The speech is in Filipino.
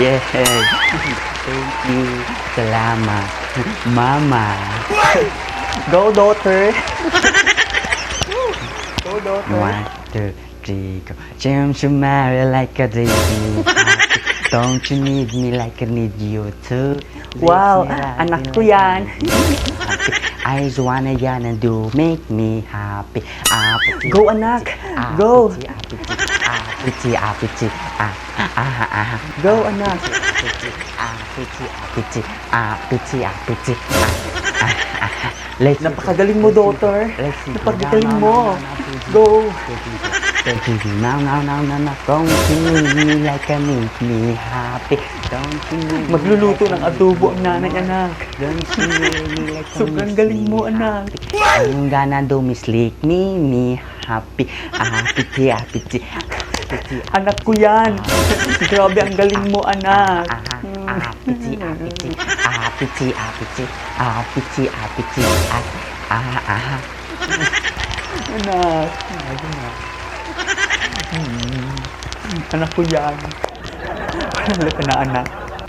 Yes. Thank you. Salamat. Mama. Go, daughter. Go, daughter. 1, 2, 3, go. James, you marry like a baby. Don't you need me like I need you too? Wow, anak ko yan. I just wanna yan and do make me happy. Go, anak. Go. Apiti, apiti, Go, anak. Apiti, apiti, apiti, apiti, Napakagaling mo, daughter. Napakagaling mo. Go. Now, don't you need me like I make me happy. Don't you need me. Magluluto ng adobo ang nanay, anak. Don't you need me like I sobrang galing mo, anak. I'm gonna do misleek me happy. Apiti, apiti. Anak ko yan. Grabe, ang galing mo, anak. Apiti, apiti, apiti, apiti, apiti, apiti, anak. Anak ko yan. Wala ka na, anak.